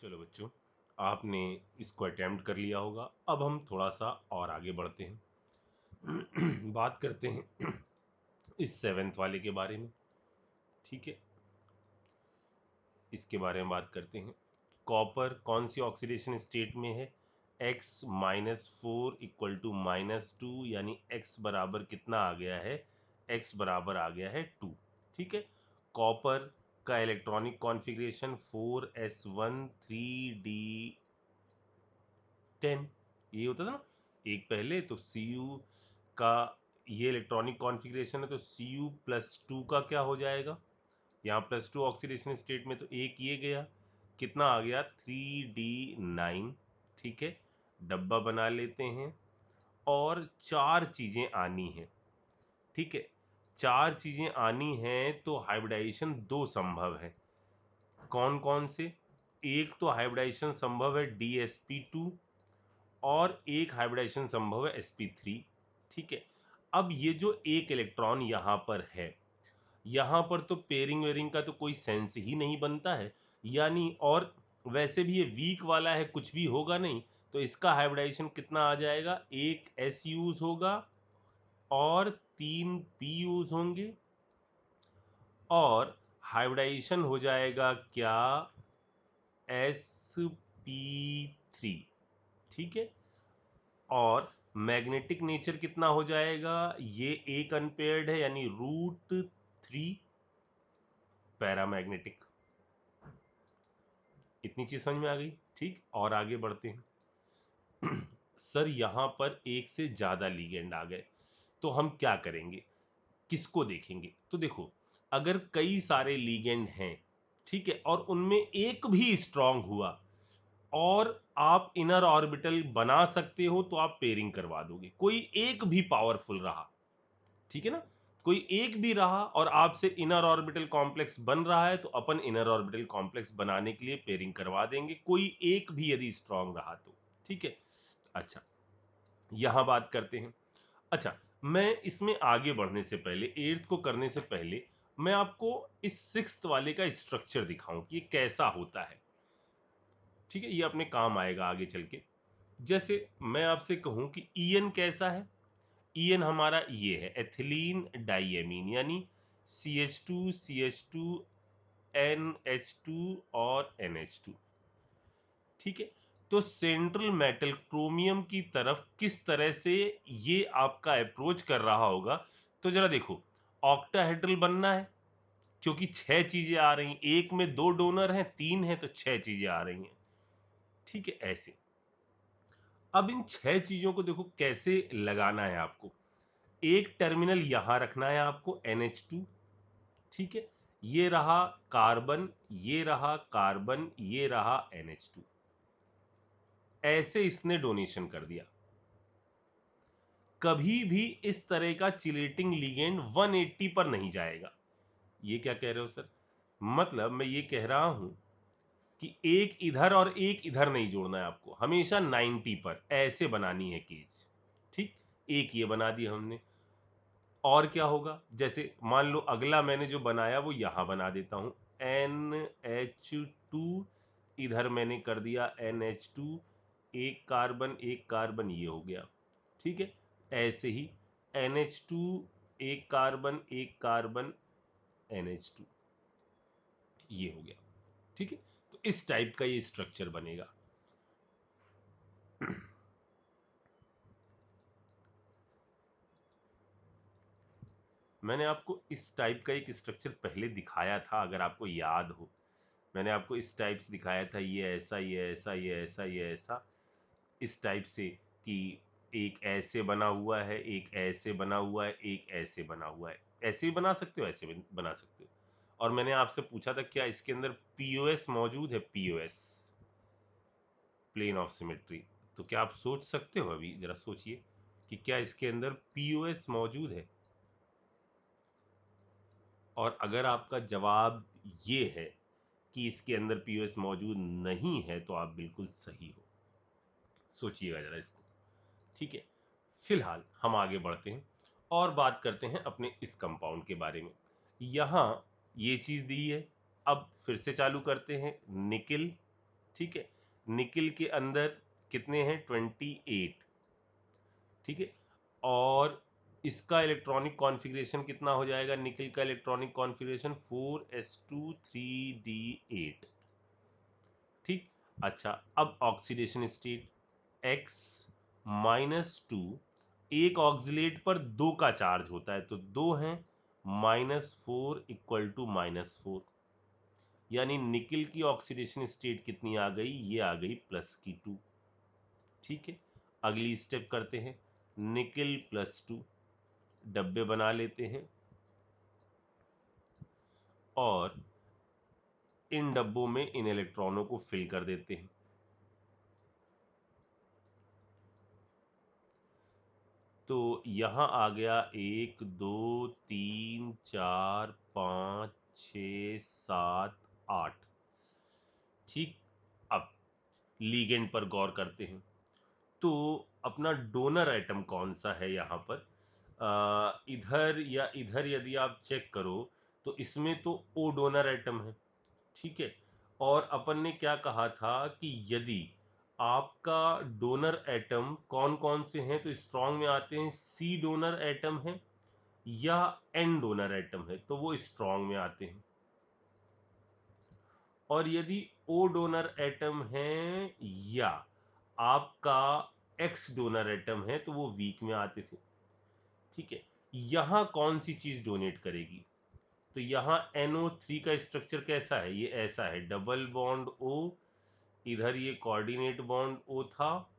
चलो बच्चों, आपने इसको अटेम्प्ट कर लिया होगा। अब हम थोड़ा सा और आगे बढ़ते हैं। बात करते हैं इस सेवेंथ वाले के बारे में। ठीक है, इसके बारे में बात करते हैं। कॉपर कौन सी ऑक्सीडेशन स्टेट में है? X-4 इक्वल टू -2, यानी X बराबर कितना आ गया है? X बराबर आ गया है 2। ठीक है, कॉपर का इलेक्ट्रॉनिक कॉन्फ़िगरेशन 4s1 3d10, ये होता था ना एक पहले। तो Cu का ये इलेक्ट्रॉनिक कॉन्फ़िगरेशन है, तो Cu+2 का क्या हो जाएगा? यहाँ +2 ऑक्सीडेशन स्टेट में, तो एक ये गया, कितना आ गया? 3d9। ठीक है, डब्बा बना लेते हैं और चार चीज़ें आनी हैं। ठीक है, चार चीज़ें आनी हैं तो हाइब्रिडाइजेशन दो संभव है। कौन कौन से? एक तो हाइब्रिडाइजेशन संभव है DsP2 और एक हाइब्रिडाइजेशन संभव है sp3। ठीक है, अब ये जो एक इलेक्ट्रॉन यहाँ पर है, यहाँ पर तो पेयरिंग वेयरिंग का तो कोई सेंस ही नहीं बनता है, यानी और वैसे भी ये वीक वाला है, कुछ भी होगा नहीं, तो इसका हाइब्रिडाइजेशन कितना आ जाएगा? एक S यूज होगा और 3 P यूज होंगे, और हाइब्रिडाइजेशन हो जाएगा क्या? sp3। ठीक है, और मैग्नेटिक नेचर कितना हो जाएगा? ये एक अनपेयर्ड है, यानी √3 पैरामैग्नेटिक। इतनी चीज समझ में आ गई? ठीक, और आगे बढ़ते हैं। सर यहाँ पर एक से ज्यादा लीगेंड आ गए, तो हम क्या करेंगे? किसको देखेंगे? तो देखो, अगर कई सारे लीगेंड हैं, ठीक है, और उनमें एक भी स्ट्रांग हुआ और आप इनर ऑर्बिटल बना सकते हो, तो आप पेयरिंग करवा दोगे। कोई एक भी पावरफुल रहा, ठीक है ना, कोई एक भी रहा और आपसे इनर ऑर्बिटल कॉम्प्लेक्स बन रहा है, तो अपन इनर ऑर्बिटल कॉम्प्लेक्स बनाने के लिए पेयरिंग करवा देंगे, कोई एक भी यदि स्ट्रांग रहा तो। ठीक है, अच्छा, यहां बात करते हैं। अच्छा, मैं इसमें आगे बढ़ने से पहले, एट्थ को करने से पहले, मैं आपको इस सिक्स्थ वाले का स्ट्रक्चर दिखाऊं कि ये कैसा होता है। ठीक है, ये अपने काम आएगा आगे चल के। जैसे मैं आपसे कहूं कि ईएन कैसा है? ईएन हमारा ये है, एथिलीन डाइएमीन, यानी CH2 NH2 और NH2। ठीक है, तो सेंट्रल मेटल क्रोमियम की तरफ किस तरह से ये आपका अप्रोच कर रहा होगा? तो जरा देखो, ऑक्टाहेड्रल बनना है, क्योंकि 6 चीजें आ रही, एक में 2 डोनर हैं, 3 है, तो 6 चीजें आ रही हैं। ठीक है, ऐसे। अब इन 6 चीजों को देखो कैसे लगाना है आपको। एक टर्मिनल यहां रखना है आपको, NH2। ठीक है, ये रहा कार्बन, ये रहा कार्बन, ये रहा NH2। ऐसे इसने डोनेशन कर दिया। कभी भी इस तरह का चिलेटिंग लिगेंड 180 पर नहीं जाएगा। ये क्या कह रहे हो सर? मतलब मैं ये कह रहा हूं कि एक इधर और एक इधर नहीं जोड़ना है आपको, हमेशा 90 पर ऐसे बनानी है केज। ठीक, एक ये बना दी हमने। और क्या होगा? जैसे मान लो अगला मैंने जो बनाया वो यहां बना देता हूं, NH2, इधर मैंने कर दिया NH2, एक कार्बन ये हो गया। ठीक है, ऐसे ही NH2, एक कार्बन NH2 ये हो गया। ठीक है, तो इस टाइप का ये स्ट्रक्चर बनेगा। मैंने आपको इस टाइप का एक स्ट्रक्चर पहले दिखाया था, अगर आपको याद हो। मैंने आपको इस टाइप से दिखाया था, ये ऐसा, ये ऐसा, ये ऐसा, ये ऐसा, इस टाइप से, कि एक ऐसे बना हुआ है, एक ऐसे बना हुआ है, एक ऐसे बना हुआ है। ऐसे भी बना सकते हो, ऐसे भी बना सकते हो। और मैंने आपसे पूछा था क्या इसके अंदर POS मौजूद है? POS, plane of symmetry. तो क्या आप सोच सकते हो? अभी जरा सोचिए कि क्या इसके अंदर POS मौजूद है? और अगर आपका जवाब ये है कि इसके अंदर POS मौजूद नहीं है, तो आप बिल्कुल सही हो। सोचिएगा जरा इसको। ठीक है, फिलहाल हम आगे बढ़ते हैं और बात करते हैं अपने इस कंपाउंड के बारे में। यहां ये चीज दी है। अब फिर से चालू करते हैं, निकिल ठीक है। निकिल के अंदर कितने हैं? 28, ठीक है। और इसका इलेक्ट्रॉनिक कॉन्फ़िगरेशन कितना हो जाएगा? निकिल का इलेक्ट्रॉनिक कॉन्फ़िगरेशन 4s2 3d8, ठीक। अच्छा, अब ऑक्सीडेशन स्टेट x -2, एक ऑक्सीलेट पर 2 का चार्ज होता है तो 2 हैं, -4 इक्वल टू -4, यानी निकिल की ऑक्सीडेशन स्टेट कितनी आ गई? ये आ गई +2, ठीक है। अगली स्टेप करते हैं, निकिल +2, डब्बे बना लेते हैं और इन डब्बों में इन इलेक्ट्रॉनों को फिल कर देते हैं। तो यहाँ आ गया 1 2 3 4 5 6 7 8, ठीक। अब लीगेंड पर गौर करते हैं। तो अपना डोनर एटम कौन सा है यहाँ पर? इधर या इधर यदि आप चेक करो तो इसमें तो ओ डोनर एटम है, ठीक है। और अपन ने क्या कहा था कि यदि आपका डोनर एटम कौन कौन से हैं, तो स्ट्रॉन्ग में आते हैं सी डोनर एटम है या एन डोनर एटम है, तो वो स्ट्रॉन्ग में आते हैं। और यदि ओ डोनर एटम है या आपका एक्स डोनर एटम है तो वो वीक में आते थे, ठीक है। यहाँ कौन सी चीज डोनेट करेगी? तो यहाँ NO3 का स्ट्रक्चर कैसा है? ये ऐसा है, डबल बॉन्ड O, इधर ये कोऑर्डिनेट बॉन्ड O था,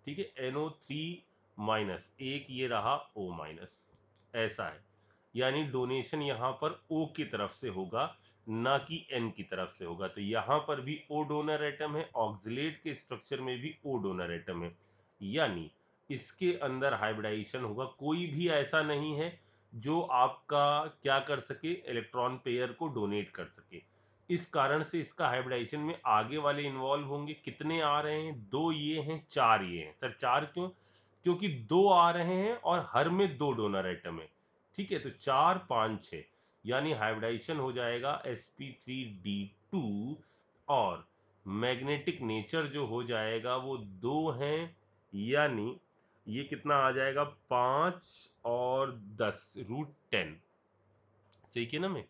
ठीक है। NO3 एक ये रहा O-, ऐसा है। यानी डोनेशन यहाँ पर O की तरफ से होगा, ना कि N की तरफ से होगा। तो यहाँ पर भी O डोनर एटम है, ऑक्सिलेट के स्ट्रक्चर में भी O डोनर एटम है, यानी इसके अंदर हाइब्रिडाइजेशन होगा। कोई भी ऐसा नहीं है जो आपका क्या कर सके, इलेक्ट्रॉन पेयर को डोनेट कर सके। इस कारण से इसका हाइब्रिडाइजेशन में आगे वाले इन्वॉल्व होंगे। कितने आ रहे हैं? 2 ये हैं, 4 ये हैं। सर 4 क्यों? क्योंकि 2 आ रहे हैं और हर में 2 डोनर एटम है, ठीक है। तो 4 5 6, यानी हाइब्रिडाइजेशन हो जाएगा sp3d2 और मैग्नेटिक नेचर जो हो जाएगा वो 2 हैं, यानी ये कितना आ जाएगा? 5 और 10 √10, सही किया ना मैं?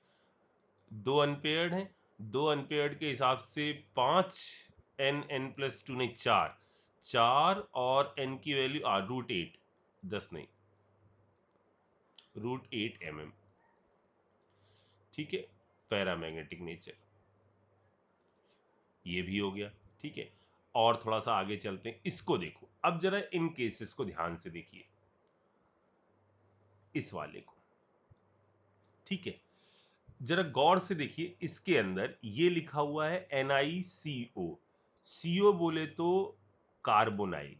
2 अनपेयर्ड हैं, 2 अनपेयर्ड के हिसाब से 5 n+2 नहीं 4, 4 और n की वैल्यू √8, 10 नहीं, √8 mm, ठीक है। पैरामैग्नेटिक नेचर ये भी हो गया, ठीक है। और थोड़ा सा आगे चलते हैं, इसको देखो। अब जरा इन केसेस को ध्यान से देखिए, इस वाले को, ठीक है। जरा गौर से देखिए, इसके अंदर ये लिखा हुआ है NiCO। CO बोले तो कार्बोनाइल,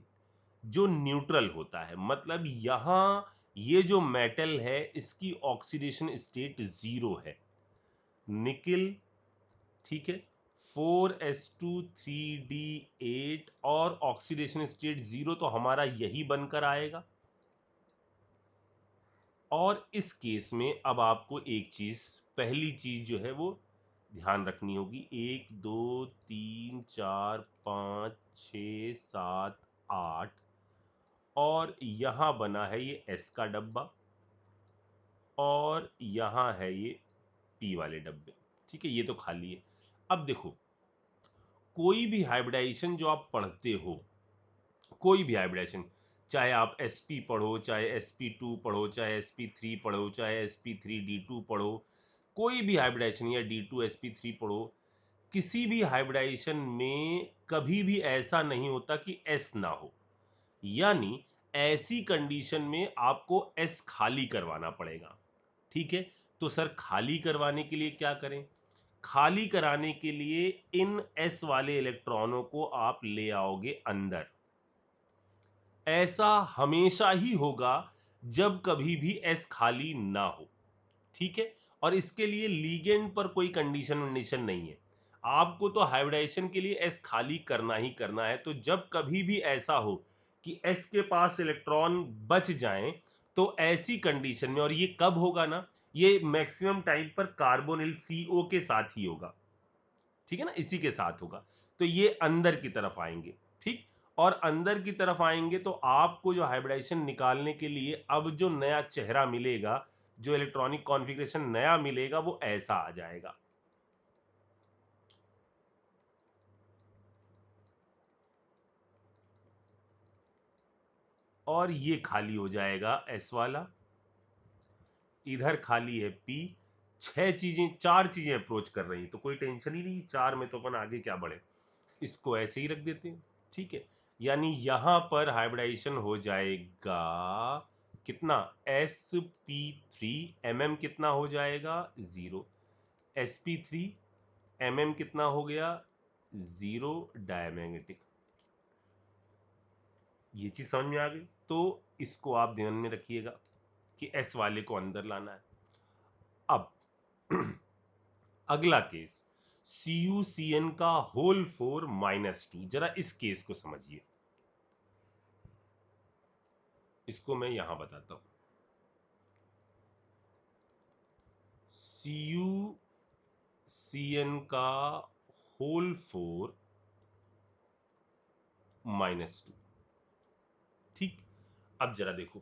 जो न्यूट्रल होता है, मतलब यहां ये जो मेटल है इसकी ऑक्सीडेशन स्टेट 0 है। निकिल, ठीक है, 4s2 3d8 और ऑक्सीडेशन स्टेट 0, तो हमारा यही बनकर आएगा। और इस केस में अब आपको एक चीज, पहली चीज जो है वो ध्यान रखनी होगी। 1 2 3 4 5 6 7 8, और यहां बना है ये S का डब्बा और यहां है ये P वाले डब्बे, ठीक है। ये तो खाली है। अब देखो, कोई भी हाइब्रिडाइजेशन जो आप पढ़ते हो, कोई भी हाइब्रिडाइजेशन, चाहे आप sp पढ़ो, चाहे sp2 पढ़ो, चाहे sp3 पढ़ो, चाहे sp3d2 पढ़ो, कोई भी हाइब्रिडाइजेशन या d2sp3 पढ़ो, किसी भी हाइब्रिडाइजेशन में कभी भी ऐसा नहीं होता कि s ना हो। यानी ऐसी कंडीशन में आपको s खाली करवाना पड़ेगा, ठीक है। तो सर खाली करवाने के लिए क्या करें? खाली कराने के लिए इन s वाले इलेक्ट्रॉनों को आप ले आओगे अंदर। ऐसा हमेशा ही होगा जब कभी भी s खाली ना हो, ठीक है। और इसके लिए लीगेंड पर कोई कंडीशन वंडीशन नहीं है, आपको तो हाइब्रिडाइजेशन के लिए s खाली करना ही करना है। तो जब कभी भी ऐसा हो कि s के पास इलेक्ट्रॉन बच जाएं, तो ऐसी कंडीशन में, और ये कब होगा ना, ये मैक्सिमम टाइम पर कार्बोनिल CO के साथ ही होगा, ठीक है ना, इसी के साथ होगा। तो ये अंदर की तरफ आएंगे, ठीक। और अंदर की तरफ आएंगे तो आपको जो हाइब्रिडाइजेशन निकालने के लिए अब जो नया चेहरा मिलेगा, जो इलेक्ट्रॉनिक कॉन्फ़िगरेशन नया मिलेगा, वो ऐसा आ जाएगा। और ये खाली हो जाएगा एस वाला, इधर खाली है पी। चार चीजें अप्रोच कर रही, तो कोई टेंशन ही नहीं, चार में तो अपन आगे क्या बढ़े, इसको ऐसे ही रख देते हैं, ठीक है। यानी यहां पर हाइब्रिडाइजेशन हो जाएगा कितना, S P three, M M कितना हो जाएगा 0, S P three, M M कितना हो गया 0 डायमैग्नेटिक। ये चीज समझ में आ गई, तो इसको आप ध्यान में रखिएगा कि एस वाले को अंदर लाना है। अब अगला केस, CuCN का होल 4 -2, जरा इस केस को समझिए, इसको मैं यहां बताता हूं। CuCN का होल 4 -2, ठीक। अब जरा देखो,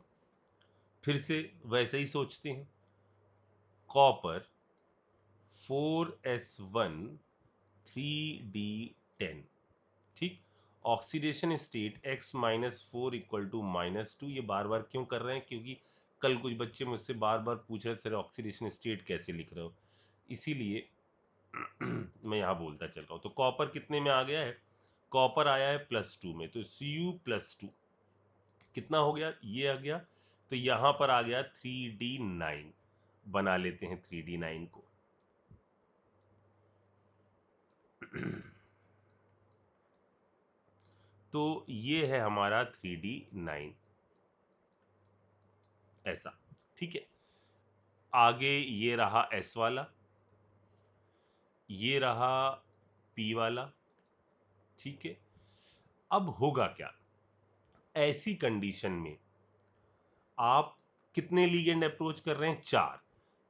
फिर से वैसे ही सोचते हैं, कॉपर 4s1 3d10, ठीक। Oxidation state x-4 equal to -2। ये बार बार क्यों कर रहे हैं, क्योंकि कल कुछ बच्चे मुझसे बार बार पूछ रहे थे सर ऑक्सीडेशन स्टेट कैसे लिख रहे हो, इसीलिए मैं यहाँ बोलता चल रहा हूँ। तो कॉपर कितने में आ गया है, कॉपर आया है +2 में, तो Cu+2 कितना हो गया, ये आ गया। तो यहाँ पर आ गया 3d9, बना लेते हैं 3d9 को। तो ये है हमारा 3d9 ऐसा, ठीक है। आगे ये रहा S वाला, ये रहा P वाला, ठीक है। अब होगा क्या, ऐसी कंडीशन में आप कितने लीगेंड अप्रोच कर रहे हैं,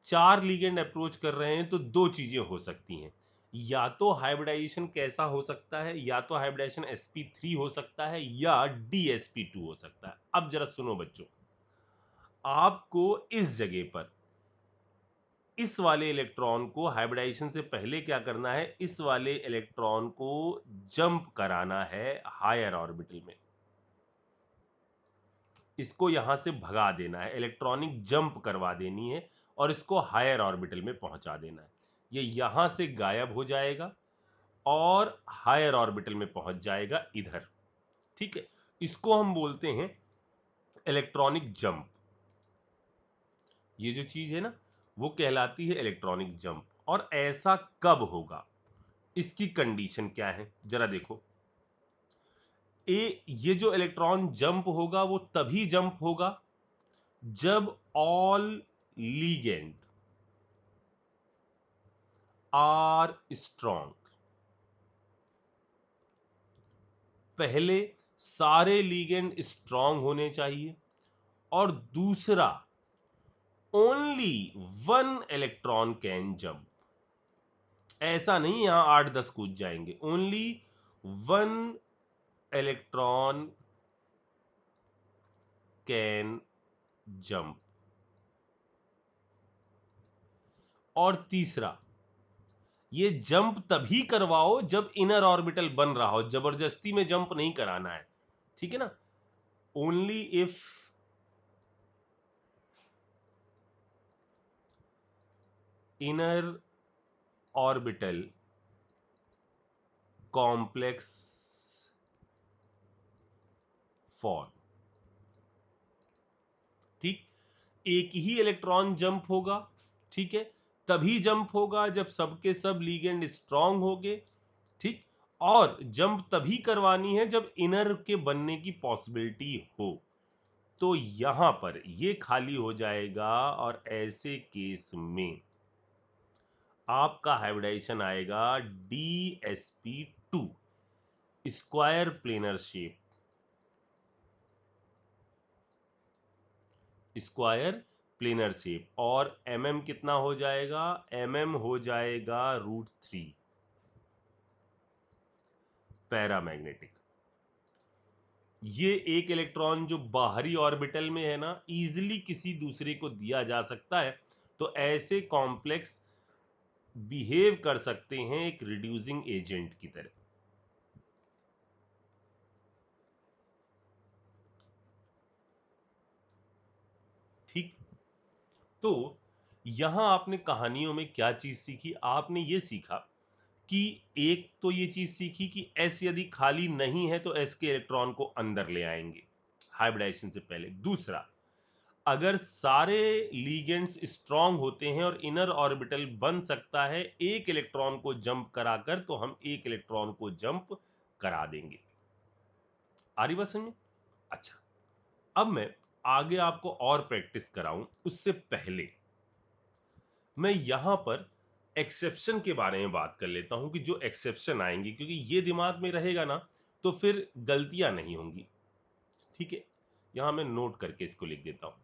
चार लीगेंड अप्रोच कर रहे हैं, तो दो चीजें हो सकती हैं। या तो हाइब्रिडाइजेशन कैसा हो सकता है, या तो हाइब्रिडाइजेशन sp3 हो सकता है, या dsp2 हो सकता है। अब जरा सुनो बच्चों, आपको इस जगह पर इस वाले इलेक्ट्रॉन को हाइब्रिडाइजेशन से पहले क्या करना है, इस वाले इलेक्ट्रॉन को जंप कराना है हायर ऑर्बिटल में, इसको यहां से भगा देना है, इलेक्ट्रॉनिक जंप करवा देनी है और इसको हायर ऑर्बिटल में पहुंचा देना है। ये यहां से गायब हो जाएगा और हायर ऑर्बिटल में पहुंच जाएगा इधर, ठीक है। इसको हम बोलते हैं इलेक्ट्रॉनिक जंप। ये जो चीज है ना, वो कहलाती है इलेक्ट्रॉनिक जंप। और ऐसा कब होगा, इसकी कंडीशन क्या है, जरा देखो। ये जो इलेक्ट्रॉन जंप होगा वो तभी जंप होगा जब ऑल लीगेंड आर स्ट्रॉन्ग। पहले सारे लीगेंड स्ट्रॉन्ग होने चाहिए, और दूसरा only one electron can jump. ऐसा नहीं यहां 8-10 कूद जाएंगे, only one electron can jump. और तीसरा, ये जंप तभी करवाओ जब इनर ऑर्बिटल बन रहा हो, जबरदस्ती में जंप नहीं कराना है, ठीक है ना। Only if inner orbital complex form, ठीक। एक ही इलेक्ट्रॉन जंप होगा, ठीक है, तभी जंप होगा जब सबके सब लीगेंड स्ट्रांग होंगे, ठीक। और जंप तभी करवानी है जब इनर के बनने की पॉसिबिलिटी हो। तो यहां पर ये खाली हो जाएगा, और ऐसे केस में आपका हाइब्रिडाइजेशन आएगा DsP2, square planar shape, square planar shape. और mm कितना हो जाएगा, mm हो जाएगा √3। पैरामैग्नेटिक। ये एक इलेक्ट्रॉन जो बाहरी ऑर्बिटल में है ना, इजीली किसी दूसरे को दिया जा सकता है, तो ऐसे कॉम्प्लेक्स बिहेव कर सकते हैं एक रिड्यूसिंग एजेंट की तरह। ठीक। तो यहां आपने कहानियों में क्या चीज सीखी? आपने ये सीखा कि एक तो ये चीज सीखी कि एस यदि खाली नहीं है तो एस के इलेक्ट्रॉन को अंदर ले आएंगे हाइब्रिडाइजेशन से पहले। दूसरा, अगर सारे लीगेंड्स स्ट्रांग होते हैं और इनर ऑर्बिटल बन सकता है एक इलेक्ट्रॉन को जंप कराकर, तो हम एक इलेक्ट्रॉन को जंप करा देंगे। आ रही बात समझ में? अच्छा, अब मैं आगे आपको और प्रैक्टिस कराऊं उससे पहले मैं यहां पर एक्सेप्शन के बारे में बात कर लेता हूं कि जो एक्सेप्शन आएंगे, क्योंकि ये दिमाग में रहेगा ना तो फिर गलतियां नहीं होंगी। ठीक है, यहां मैं नोट करके इसको लिख देता हूं।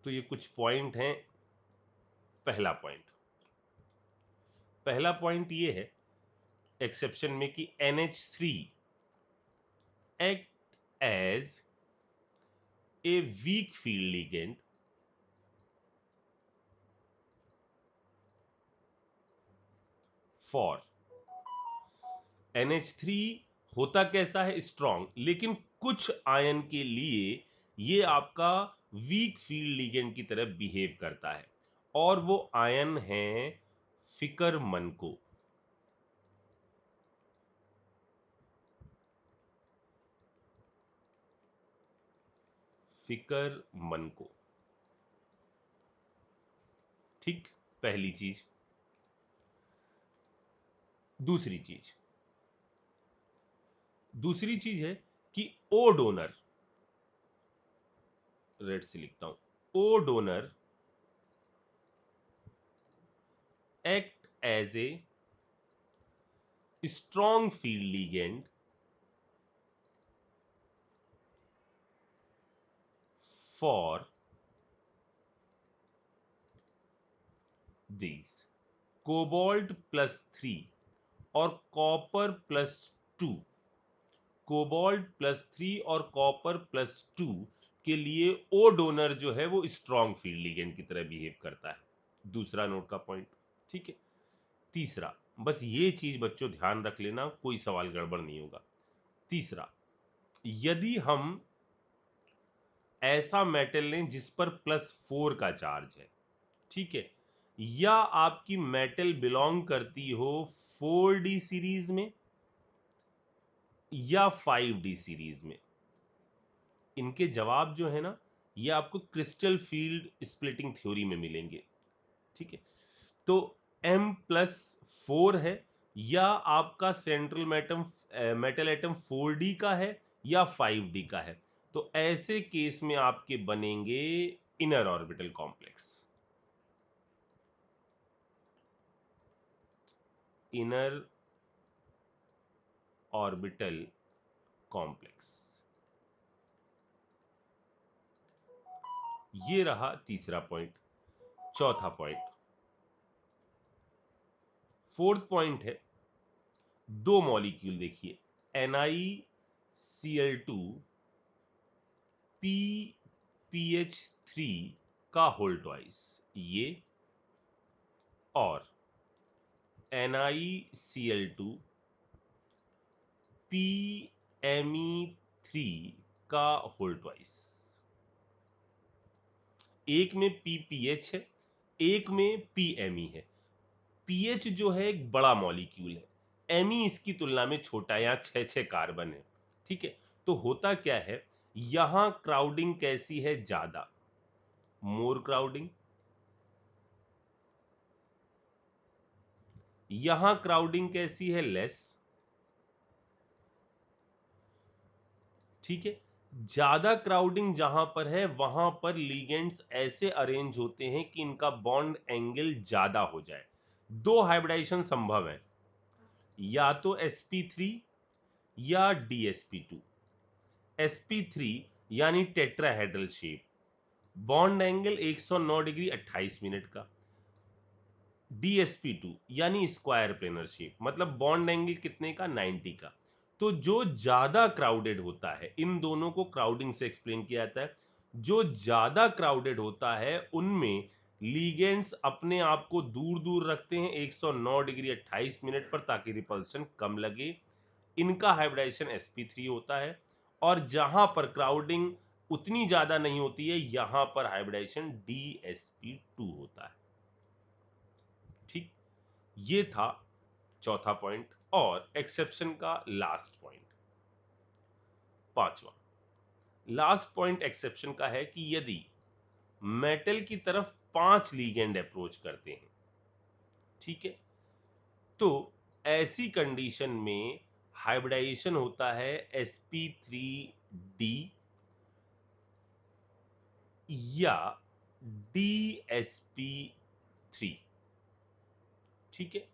तो ये कुछ पॉइंट हैं। पहला पॉइंट ये है एक्सेप्शन में कि NH3 act as a weak field ligand for NH3 होता कैसा है? स्ट्रॉन्ग, लेकिन कुछ आयन के लिए ये आपका वीक फील्ड लिगेंड की तरह बिहेव करता है, और वो आयन है फिकरमन को। ठीक, पहली चीज। दूसरी चीज है कि ओ डोनर, रेड से लिखता हूं, O donor act as a strong field ligand for these cobalt +3 और कॉपर+2। कोबाल्ट+3 और कॉपर+2 के लिए ओ डोनर जो है वो स्ट्रॉन्ग फील्ड लिगेंड की तरह बिहेव करता है। दूसरा नोट का पॉइंट। ठीक है। तीसरा, बस ये चीज बच्चों ध्यान रख लेना, कोई सवाल गड़बड़ नहीं होगा। तीसरा, यदि हम ऐसा मेटल लें जिस पर +4 का चार्ज है, ठीक है, या आपकी मेटल बिलोंग करती हो 4D सीरीज में या 5D सीरीज में, इनके जवाब जो है ना ये आपको क्रिस्टल फील्ड स्प्लिटिंग थ्योरी में मिलेंगे। ठीक है, तो M+4 है, या आपका सेंट्रल मेटल एटम 4D का है या 5D का है, तो ऐसे केस में आपके बनेंगे inner orbital complex. Inner orbital complex, ये रहा तीसरा पॉइंट। चौथा पॉइंट, फोर्थ पॉइंट है, दो मॉलिक्यूल देखिए, NiCl2 PPH3 का होल ट्वाइस ये, और NiCl2 PMe3 का होल ट्वाइस। एक में PPH है, एक में PMe है। पीएच जो है एक बड़ा मॉलिक्यूल है, एमी इसकी तुलना में छोटा, यहाँ 6 कार्बन है। ठीक है, तो होता क्या है, यहां क्राउडिंग कैसी है? ज्यादा, मोर क्राउडिंग। यहां क्राउडिंग कैसी है? लेस। ठीक है, ज्यादा क्राउडिंग जहां पर है वहां पर लिगेंड्स ऐसे अरेंज होते हैं कि इनका बॉन्ड एंगल ज्यादा हो जाए। दो हाइब्रिडाइजेशन संभव है, या तो sp3 या dsp2। sp3 यानी tetrahedral shape, bond angle 109 degree 28 minute का। DSP2 यानी स्क्वायर प्लेनर शेप, मतलब बॉन्ड एंगल कितने का, 90 का। तो जो ज्यादा क्राउडेड होता है, इन दोनों को क्राउडिंग से एक्सप्लेन किया जाता है, जो ज्यादा क्राउडेड होता है उनमें लीगेंड्स अपने आप को दूर दूर रखते हैं 109 डिग्री 28 मिनट पर, ताकि रिपल्शन कम लगे। इनका हाइब्रिडाइजेशन sp3 होता है। और जहां पर क्राउडिंग उतनी ज्यादा नहीं होती है, यहां पर हाइब्रिडाइजेशन DSP2 होता है। ठीक, ये था चौथा पॉइंट। और एक्सेप्शन का लास्ट पॉइंट, पांचवा लास्ट पॉइंट एक्सेप्शन का है कि यदि मेटल की तरफ 5 लीगेंड अप्रोच करते हैं, ठीक है, तो ऐसी कंडीशन में हाइब्रिडाइजेशन होता है sp3d या DSP3। ठीक है,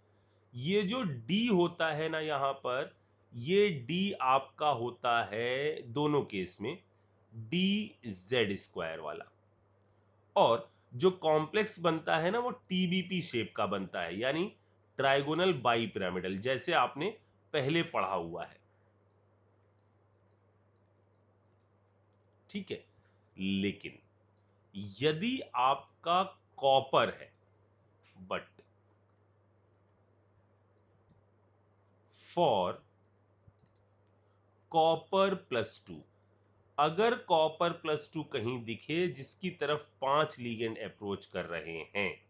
ये जो D होता है ना यहां पर, ये D आपका होता है दोनों केस में DZ² वाला। और जो कॉम्प्लेक्स बनता है ना, वो TBP शेप का बनता है, यानी ट्राइगोनल बाई पिरामिडल, जैसे आपने पहले पढ़ा हुआ है। ठीक है, लेकिन यदि आपका कॉपर है, बट फॉर कॉपर +2, अगर कॉपर +2 कहीं दिखे जिसकी तरफ 5 लीगेंड अप्रोच कर रहे हैं,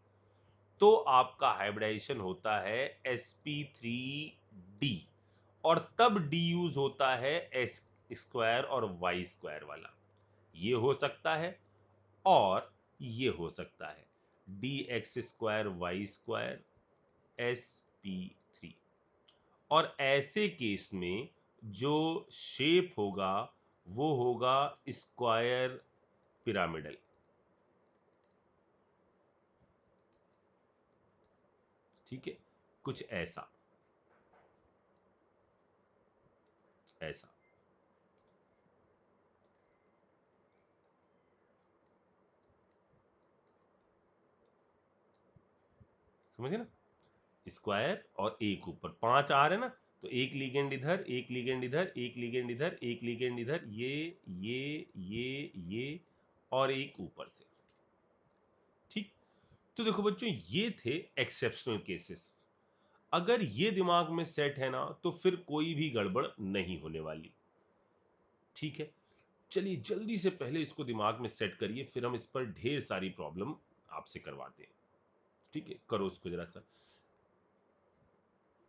तो आपका हाइब्रिडाइजेशन होता है sp3d। और तब D यूज होता है S² और Y² वाला। ये हो सकता है और ये हो सकता है DX²Y² sp3। और ऐसे केस में जो शेप होगा वो होगा स्क्वायर पिरामिडल। ठीक है, कुछ ऐसा, ऐसा। समझे ना, स्क्वायर और एक ऊपर 5 आ रहे हैं ना, तो एक लीगेंड इधर, एक लीगेंड इधर, एक लीगेंड इधर, एक लीगेंड इधर, ये और एक ऊपर से। ठीक, तो देखो बच्चों, ये थे एक्सेप्शनल केसेस। अगर ये दिमाग में सेट है ना, तो फिर कोई भी गड़बड़ नहीं होने वाली। ठीक है, चलिए जल्दी से पहले इसको दिमाग में सेट करिए, फिर हम इस पर ढेर सारी प्रॉब्लम आपसे करवाते हैं। ठीक है, करो उसको जरा सा।